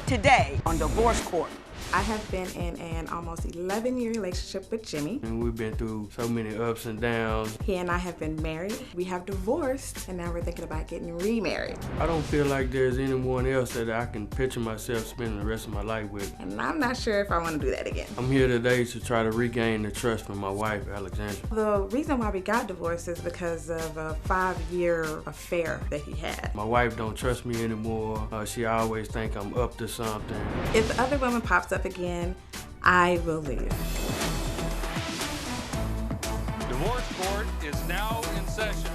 Today on Divorce Court. I have been in an almost 11-year relationship with Jimmy. And we've been through so many ups and downs. He and I have been married. We have divorced, and now we're thinking about getting remarried. I don't feel like there's anyone else that I can picture myself spending the rest of my life with. And I'm not sure if I want to do that again. I'm here today to try to regain the trust from my wife, Alexandra. The reason why we got divorced is because of a 5-year affair that he had. My wife don't trust me anymore. She always think I'm up to something. If the other woman pops up again, I will leave. Divorce Court is now in session.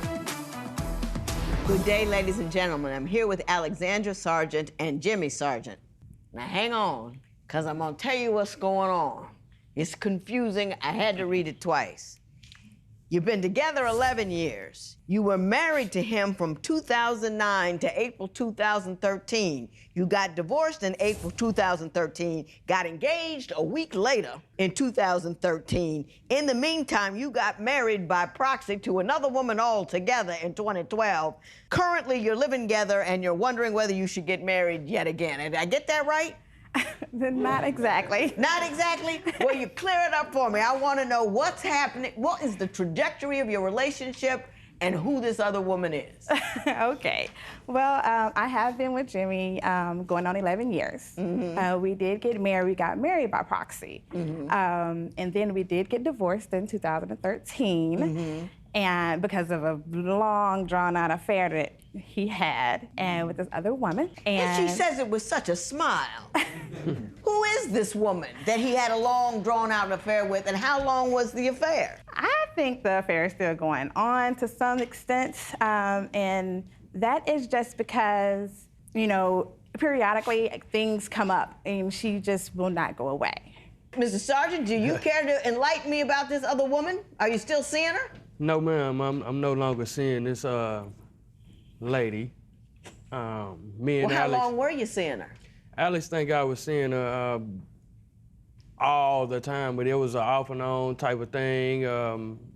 Good day, ladies and gentlemen. I'm here with Alexandra Sargent and Jimmy Sargent. Now hang on, because I'm going to tell you what's going on. It's confusing. I had to read it twice. You've been together 11 years. You were married to him from 2009 to April 2013. You got divorced in April 2013, got engaged a week later in 2013. In the meantime, you got married by proxy to another woman altogether in 2012. Currently, you're living together and you're wondering whether you should get married yet again. Did I get that right? Not exactly. Not exactly? Well, you clear it up for me. I want to know what's happening. What is the trajectory of your relationship and who this other woman is? Okay. Well, I have been with Jimmy going on 11 years. Mm-hmm. We did get married. We got married by proxy. Mm-hmm. And then we did get divorced in 2013. Mm-hmm. And because of a long, drawn-out affair that he had and with this other woman. And she says it with such a smile. Who is this woman that he had a long, drawn-out affair with, and how long was the affair? I think the affair is still going on to some extent, and that is just because, you know, periodically things come up, and she just will not go away. Mr. Sargent, do you care to enlighten me about this other woman? Are you still seeing her? No, ma'am, I'm no longer seeing this lady. Me and how Alex, long were you seeing her? Alex think I was seeing her all the time, but it was an off and on type of thing.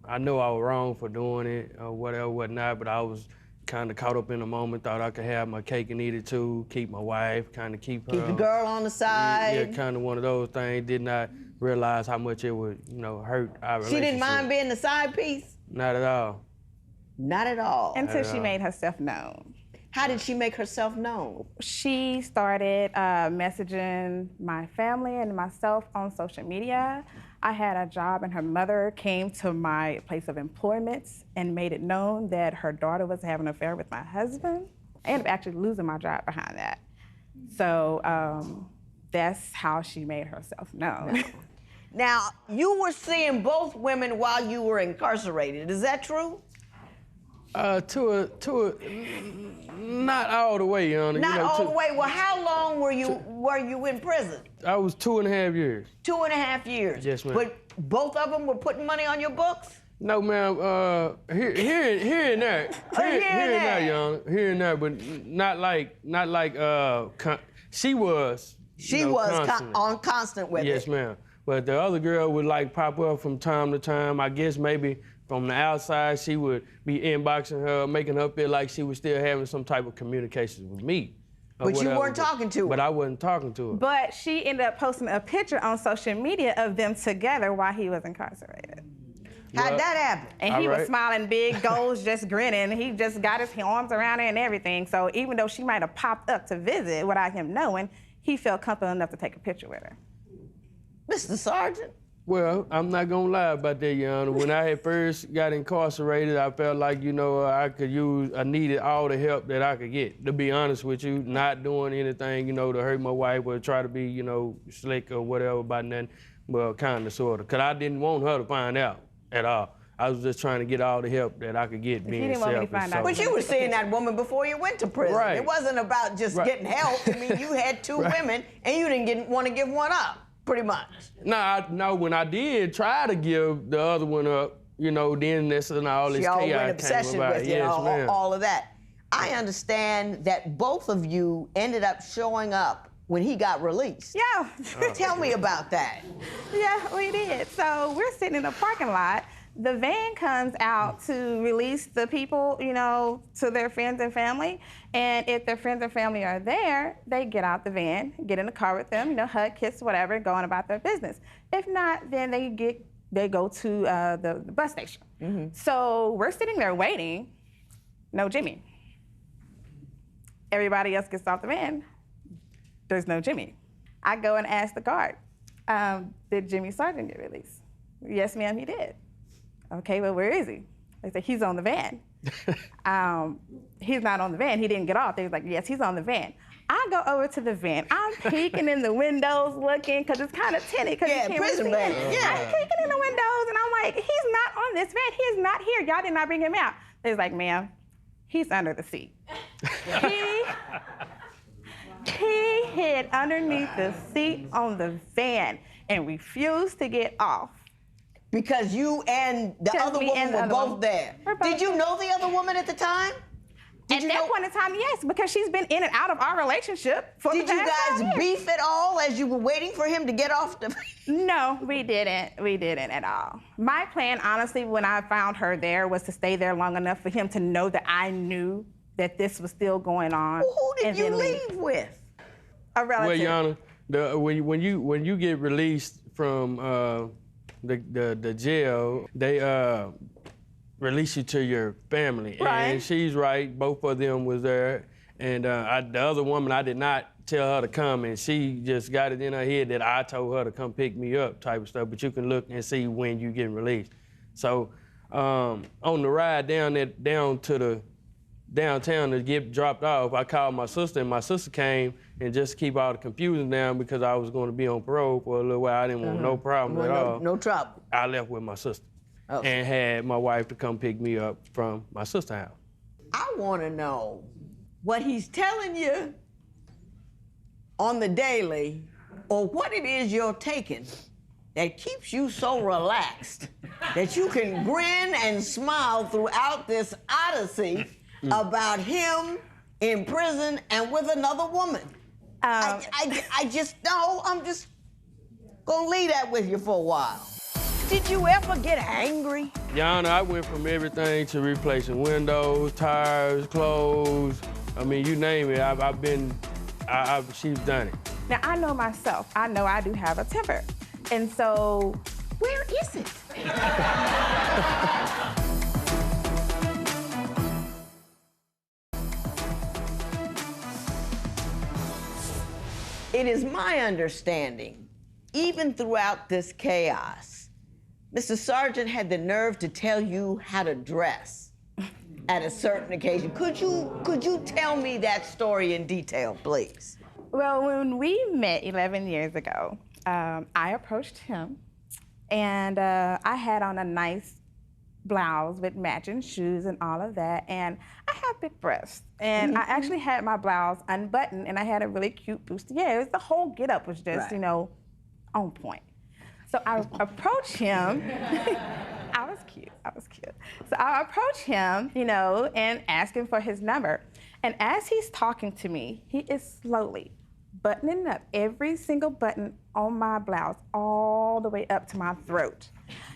I know I was wrong for doing it or whatever, whatnot, but I was kind of caught up in the moment, thought I could have my cake and eat it too, keep my wife, kind of keep her. Keep the girl on the side. Yeah, kind of one of those things. Did not realize how much it would, hurt our relationship. She didn't mind being the side piece? Not at all. Not at all. Until she made herself known. How did she make herself known? She started messaging my family and myself on social media. I had a job, and her mother came to my place of employment and made it known that her daughter was having an affair with my husband. I ended up actually losing my job behind that. So that's how she made herself known. Now, you were seeing both women while you were incarcerated. Is that true? Not all the way, Your Honor. Not all the way. Well, how long were you in prison? I was 2.5 years. 2.5 years. Yes, ma'am. But both of them were putting money on your books? No, ma'am. Here and there. Here and there, Your Honor. Here and there, but not like. She was. She was constant with it. Yes, ma'am. But the other girl would pop up from time to time. I guess maybe from the outside she would be inboxing her, making her feel like she was still having some type of communications with me. But you weren't talking to her. But I wasn't talking to her. But she ended up posting a picture on social media of them together while he was incarcerated. How'd that happen? And he was smiling big, goals, just grinning. He just got his arms around her and everything. So even though she might have popped up to visit without him knowing, he felt comfortable enough to take a picture with her. Mr. Sargent? Well, I'm not gonna lie about that, Your Honor. When I had first got incarcerated, I felt like, I needed all the help that I could get. To be honest with you, not doing anything, to hurt my wife or try to be, slick or whatever about nothing. Well, kind of, sort of. Because I didn't want her to find out at all. I was just trying to get all the help that I could get being selfish. But you were seeing that woman before you went to prison. Right. It wasn't about just getting help. I mean, you had two women, and you didn't want to give one up, pretty much. No, when I did try to give the other one up, then that's when all this chaos came about. Obsession with you, all of that. I understand that both of you ended up showing up when he got released. Yeah. Tell me about that. Yeah, we did. So we're sitting in a parking lot the van comes out to release the people, you know, to their friends and family. And if their friends and family are there, they get out the van, get in the car with them, you know, hug, kiss, whatever, go on about their business. If not, then they go to the bus station. Mm-hmm. So we're sitting there waiting, no Jimmy. Everybody else gets off the van, there's no Jimmy. I go and ask the guard, did Jimmy Sargent get released? Yes, ma'am, he did. Okay, well, where is he? They said, he's on the van. He's not on the van, he didn't get off. They was like, yes, he's on the van. I go over to the van. I'm peeking in the windows looking, because it's kind of tinted. Yeah, prison van. Yeah. I'm peeking in the windows, and I'm like, he's not on this van. He is not here. Y'all did not bring him out. They was like, ma'am, he's under the seat. He hid underneath the seat on the van and refused to get off. Because you and the other woman were both there. Did you know the other woman at the time? At that point in time, yes, because she's been in and out of our relationship for the past 5 years. Did you guys beef at all as you were waiting for him to get off the... No, we didn't. We didn't at all. My plan, honestly, when I found her there, was to stay there long enough for him to know that I knew that this was still going on. Well, who did you leave with? A relative. Well, Yana, when you get released from the jail, they release you to your family. Right. And she's right, both of them was there. And the other woman, I did not tell her to come, and she just got it in her head that I told her to come pick me up type of stuff, but you can look and see when you get released. So on the ride down to the downtown to get dropped off, I called my sister, and my sister came, and just to keep all the confusion down, because I was going to be on parole for a little while. I didn't want no problem at all. No trouble. I left with my sister. Oh. And had my wife to come pick me up from my sister's house. I want to know what he's telling you on the daily, or what it is you're taking that keeps you so relaxed that you can grin and smile throughout this odyssey about him in prison and with another woman. I just know, I'm just gonna leave that with you for a while. Did you ever get angry? Yana, I went from everything to replacing windows, tires, clothes. I mean, you name it, she's done it. Now, I know myself. I know I do have a temper. And so, where is it? It is my understanding, even throughout this chaos, Mr. Sargent had the nerve to tell you how to dress at a certain occasion. Could you tell me that story in detail, please? Well, when we met 11 years ago, I approached him, and I had on a nice blouse with matching shoes and all of that, and I have big breasts, and I actually had my blouse unbuttoned, and I had a really cute bustier. The whole get-up was just, you know, on point. So I approached him. I was cute. So I approached him, you know, and asked him for his number. And as he's talking to me, he is slowly buttoning up every single button on my blouse all the way up to my throat.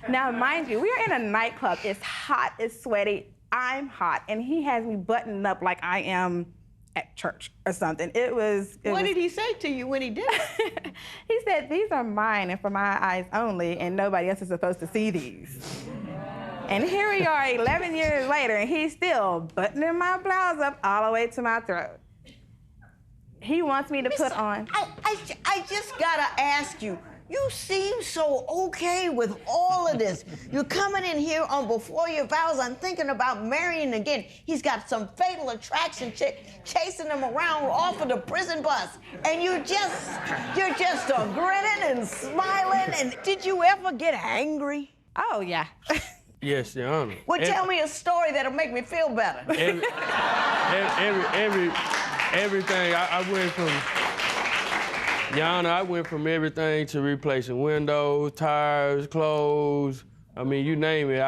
Now, mind you, we are in a nightclub. It's hot, it's sweaty, I'm hot, and he has me buttoned up like I am at church or something. What did he say to you when he did it? He said, these are mine and for my eyes only, and nobody else is supposed to see these. And here we are 11 years later, and he's still buttoning my blouse up all the way to my throat. He wants me to put on... I just gotta ask you, you seem so okay with all of this. You're coming in here on Before Your Vows. I'm thinking about marrying again. He's got some fatal attraction chick chasing him around off of the prison bus. And you're just grinning and smiling. And did you ever get angry? Oh, yeah. Yes, Your Honor. Well, tell me a story that'll make me feel better. Everything, I went from... Your Honor, I went from everything to replacing windows, tires, clothes. I mean, you name it.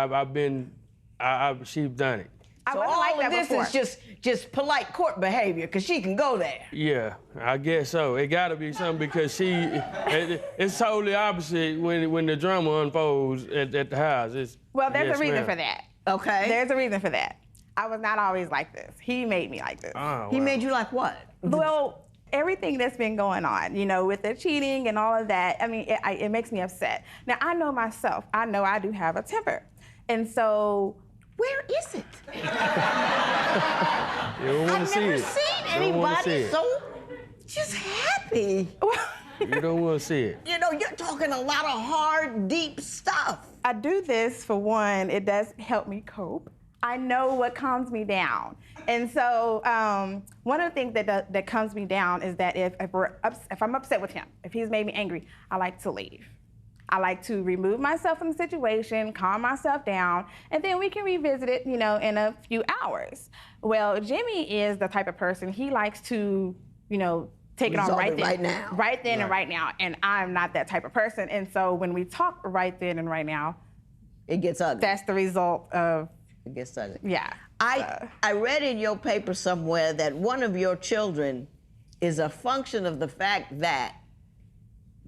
She's done it. So all of this is just just polite court behavior, because she can go there. Yeah, I guess so. It gotta be something because it's totally opposite when the drama unfolds at the house. Well, there's yes, a reason ma'am. for that. Okay. There's a reason for that. I was not always like this. He made me like this. Oh, He wow. made you like what? Well, everything that's been going on, you know, with the cheating and all of that, I mean, it makes me upset. Now, I know myself. I know I do have a temper. And so, Where is it? You don't want to I've see never it. seen You don't wanna see anybody it. so just happy. You don't want to see it. You know, you're talking a lot of hard, deep stuff. I do this for one, it does help me cope. I know what calms me down. And so one of the things that calms me down is that if I'm upset with him, if he's made me angry, I like to leave. I like to remove myself from the situation, calm myself down, and then we can revisit it, you know, in a few hours. Well, Jimmy is the type of person, he likes to, you know, take it on Resolve right it then. right now. Right then and Right. right now. And I'm not that type of person. And so when we talk right then and right now, It gets ugly. that's the result of, It gets ugly. yeah. I read in your paper somewhere that one of your children is a function of the fact that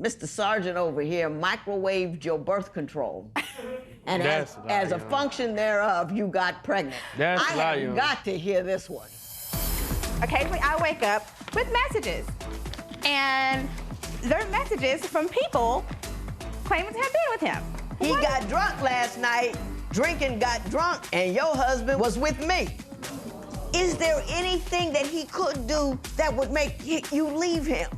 Mr. Sergeant over here microwaved your birth control. And That's as a lying. function thereof, you got pregnant. That's I lying. have got to hear this one. Occasionally I wake up with messages. And they're messages from people claiming to have been with him. He got drunk last night, drinking got drunk, and your husband was with me. Is there anything that he could do that would make you leave him?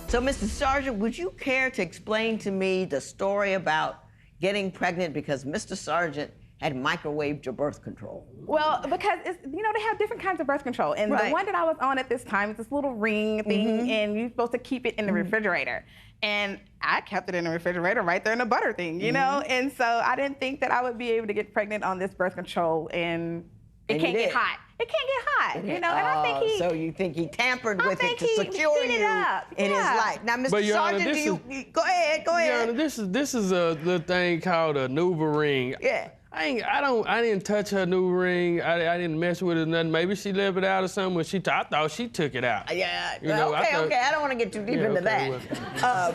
So, Mr. Sergeant, would you care to explain to me the story about getting pregnant because Mr. Sergeant had microwaved your birth control? Well, because you know, they have different kinds of birth control. And Right. the one that I was on at this time is this little ring thing, and you're supposed to keep it in the refrigerator. And I kept it in the refrigerator right there in the butter thing, you know? And so I didn't think that I would be able to get pregnant on this birth control, and it And you can't get did. hot. It can't get hot, you know? And I think he... So you think he tampered I with it think to he secure heated you up, in his yeah. life? Now, Mr. But, Your Honor, Sergeant, this go ahead, go Your ahead. Honor, this is a little thing called a Nuva ring. Yeah. I didn't touch her new ring. I didn't mess with it or nothing. Maybe she left it out or something. I thought she took it out. Yeah, You know, I okay, thought- okay. I don't want to get too deep Yeah, into okay, that.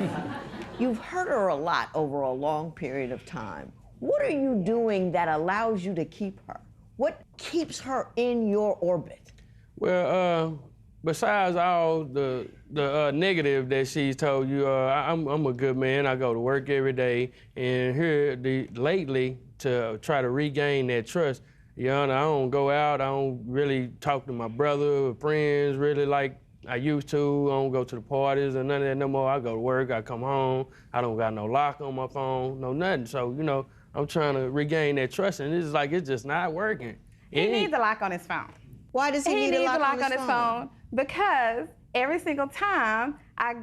You've heard her a lot over a long period of time. What are you doing that allows you to keep her? What keeps her in your orbit? Well, besides all the negative that she's told you, I'm a good man. I go to work every day, and lately to try to regain that trust, Your Honor, I don't go out. I don't really talk to my brother or friends really like I used to. I don't go to the parties or none of that no more. I go to work. I come home. I don't got no lock on my phone, no nothing. So you know, I'm trying to regain that trust, and it's just not working. He needs a lock on his phone. Why does he need needs a lock on his phone because every single time I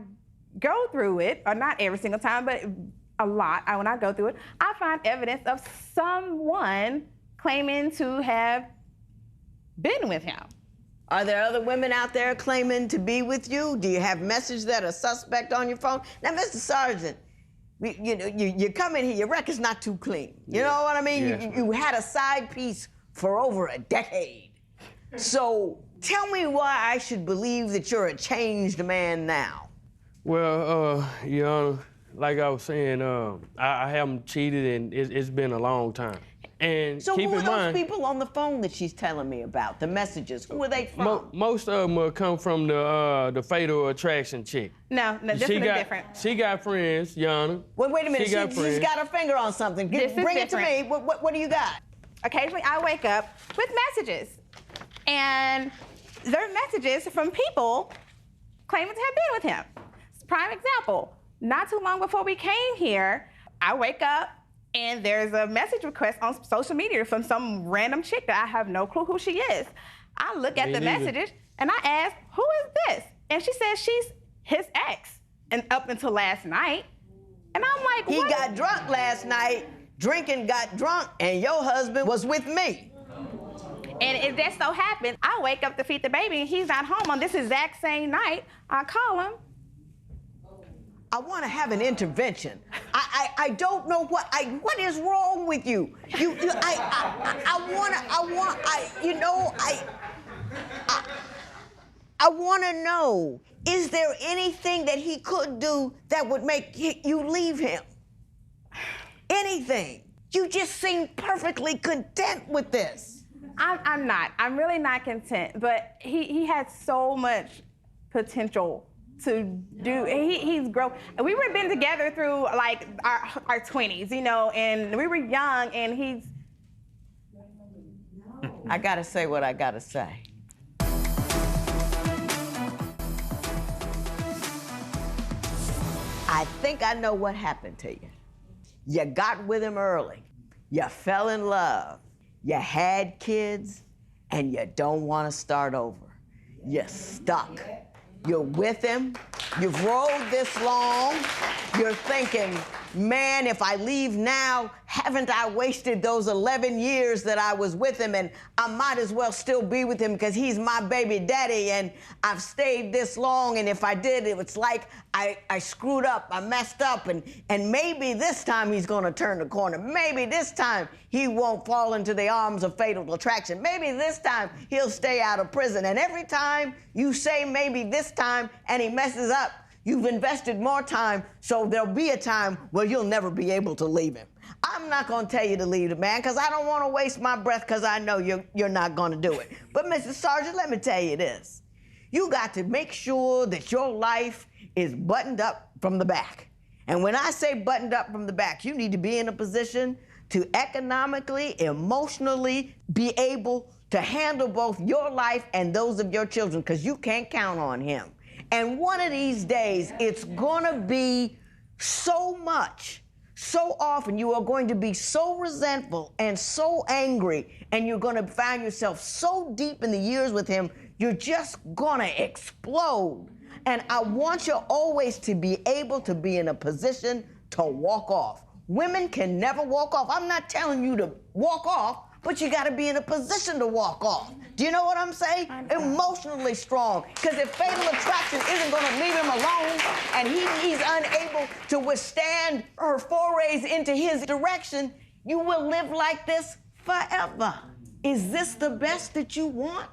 go through it, or not every single time, but a lot, when I go through it, I find evidence of someone claiming to have been with him. Are there other women out there claiming to be with you? Do you have messages that are suspect on your phone? Now, Mr. Sergeant, you come in here, your record's not too clean. You know what I mean? Yes. You had a side piece for over a decade. So tell me why I should believe that you're a changed man now. Well, Your Honor, like I was saying, I haven't cheated, and it's been a long time. And So keep who are in those mind, people on the phone that she's telling me about, the messages? Who are they from? most of them will come from the Fatal Attraction chick. No, this is different. She got friends, Your Honor. Wait a minute, She got she's friends. got her finger on something. This is Bring it to me. different. What do you got? Occasionally I wake up with messages, and they're messages from people claiming to have been with him. Prime example, not too long before we came here, I wake up and there's a message request on social media from some random chick that I have no clue who she is. I look at Me the neither. messages and I ask, who is this? And she says she's his ex, and up until last night. And I'm like, He what? got drunk last night, drinking got drunk, and your husband was with me. And it just so happened, I wake up to feed the baby and he's not home on this exact same night. I call him. I want to have an intervention. I don't know what is wrong with you. I want to know, is there anything that he could do that would make you leave him? Anything. You just seem perfectly content with this. I'm not. I'm really not content, but he had so much potential to do. He's grown. We were been together through like our 20s, you know, and we were young, and he's. I gotta say what I gotta say. I think I know what happened to you. You got with him early. You fell in love. You had kids, and you don't want to start over. You're stuck. You're with him. You've rode this long. You're thinking, man, if I leave now, haven't I wasted those 11 years that I was with him, and I might as well still be with him because he's my baby daddy, and I've stayed this long, and if I did, it's like I screwed up, I messed up, and maybe this time he's gonna turn the corner. Maybe this time he won't fall into the arms of fatal attraction. Maybe this time he'll stay out of prison. And every time you say maybe this time and he messes up, you've invested more time, so there'll be a time where you'll never be able to leave him. I'm not gonna tell you to leave the man, because I don't wanna waste my breath, because I know you're not gonna do it. But Mr. Sargent, let me tell you this. You got to make sure that your life is buttoned up from the back. And when I say buttoned up from the back, you need to be in a position to economically, emotionally be able to handle both your life and those of your children, because you can't count on him. And one of these days, it's gonna be so much, so often, you are going to be so resentful and so angry, and you're gonna find yourself so deep in the years with him, you're just gonna explode. And I want you always to be able to be in a position to walk off. Women can never walk off. I'm not telling you to walk off, but you gotta be in a position to walk off. Do you know what I'm saying? Emotionally strong. Because if fatal attraction isn't gonna leave him alone, and he's unable to withstand her forays into his direction, you will live like this forever. Is this the best that you want?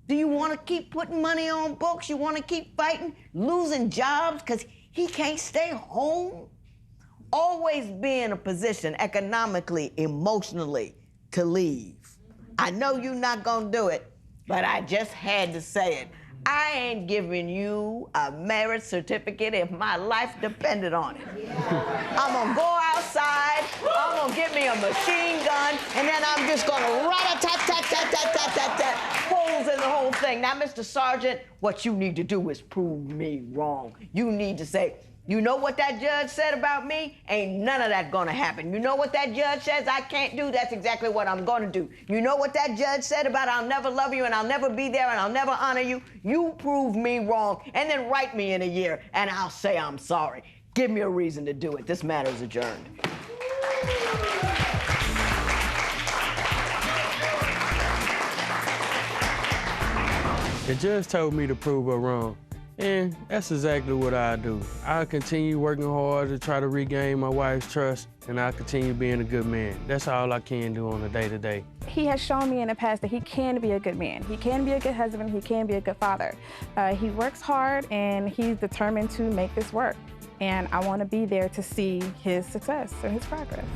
Do you want to keep putting money on books? You want to keep fighting, losing jobs because he can't stay home? Always be in a position economically, emotionally, to leave. I know you're not gonna do it, but I just had to say it. I ain't giving you a marriage certificate if my life depended on it. I'm gonna go outside, I'm gonna get me a machine gun, and then I'm just gonna rat-a-tat-tat-tat-tat-tat-tat-tat, holes in the whole thing. Now, Mr. Sargent, what you need to do is prove me wrong. You need to say, you know what that judge said about me? Ain't none of that gonna happen. You know what that judge says I can't do? That's exactly what I'm gonna do. You know what that judge said about I'll never love you and I'll never be there and I'll never honor you? You prove me wrong, and then write me in a year and I'll say I'm sorry. Give me a reason to do it. This matter is adjourned. The judge told me to prove her wrong. And that's exactly what I do. I continue working hard to try to regain my wife's trust, and I continue being a good man. That's all I can do on a day-to-day. He has shown me in the past that he can be a good man. He can be a good husband. He can be a good father. He works hard, and he's determined to make this work. And I want to be there to see his success and his progress.